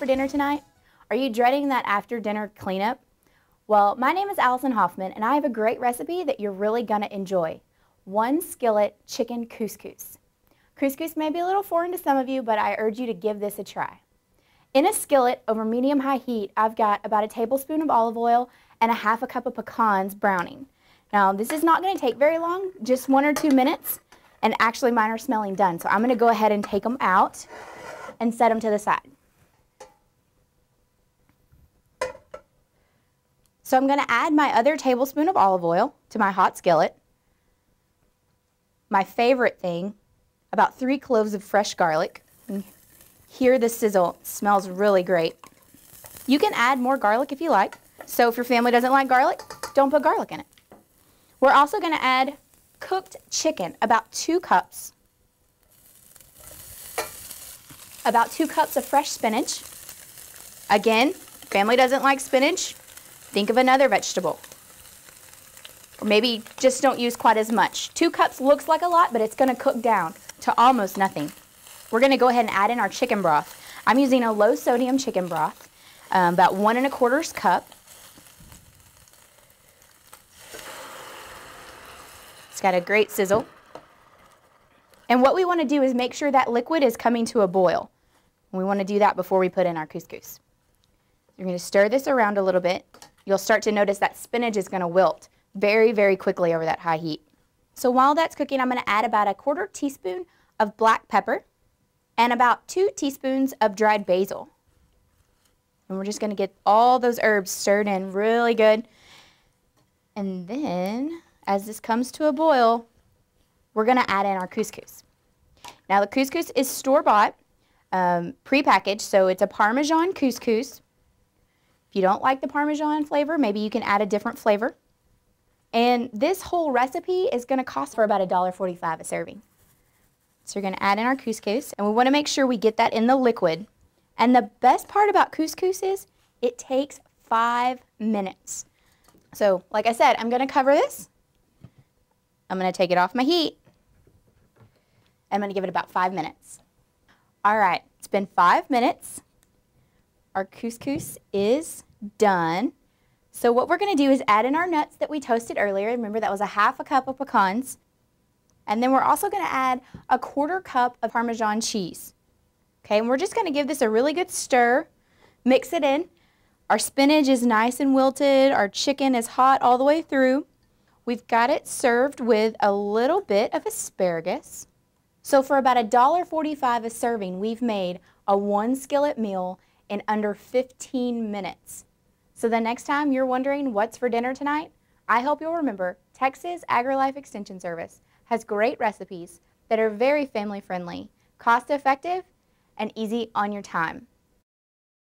for dinner tonight? Are you dreading that after dinner cleanup? Well, my name is Allison Hoffman and I have a great recipe that you're really going to enjoy. One skillet chicken couscous. Couscous may be a little foreign to some of you, but I urge you to give this a try. In a skillet over medium-high heat, I've got about a tablespoon of olive oil and a half a cup of pecans browning. Now, this is not going to take very long, just 1 or 2 minutes, and actually mine are smelling done. So I'm going to go ahead and take them out and set them to the side. So I'm going to add my other tablespoon of olive oil to my hot skillet. My favorite thing, about 3 cloves of fresh garlic. Hear the sizzle, it smells really great. You can add more garlic if you like. So if your family doesn't like garlic, don't put garlic in it. We're also going to add cooked chicken, about 2 cups. About 2 cups of fresh spinach. Again, family doesn't like spinach, think of another vegetable. Or maybe just don't use quite as much. 2 cups looks like a lot, but it's going to cook down to almost nothing. We're going to go ahead and add in our chicken broth. I'm using a low sodium chicken broth, about 1 1/4 cup. It's got a great sizzle. And what we want to do is make sure that liquid is coming to a boil. We want to do that before we put in our couscous. You're going to stir this around a little bit. You'll start to notice that spinach is going to wilt very, very quickly over that high heat. So while that's cooking, I'm going to add about a 1/4 teaspoon of black pepper and about 2 teaspoons of dried basil. And we're just going to get all those herbs stirred in really good. And then, as this comes to a boil, we're going to add in our couscous. Now the couscous is store-bought, pre-packaged, so it's a Parmesan couscous. If you don't like the Parmesan flavor, maybe you can add a different flavor. And this whole recipe is going to cost for about $1.45 a serving. So we're going to add in our couscous, and we want to make sure we get that in the liquid. And the best part about couscous is it takes 5 minutes. So like I said, I'm going to cover this. I'm going to take it off my heat. I'm going to give it about 5 minutes. All right, it's been 5 minutes. Our couscous is done. So what we're going to do is add in our nuts that we toasted earlier. Remember, that was a half a cup of pecans. And then we're also going to add a 1/4 cup of Parmesan cheese. Okay, and we're just going to give this a really good stir. Mix it in. Our spinach is nice and wilted. Our chicken is hot all the way through. We've got it served with a little bit of asparagus. So for about $1.45 a serving, we've made a 1 skillet meal in under 15 minutes. So the next time you're wondering what's for dinner tonight, I hope you'll remember Texas AgriLife Extension Service has great recipes that are very family friendly, cost effective, and easy on your time.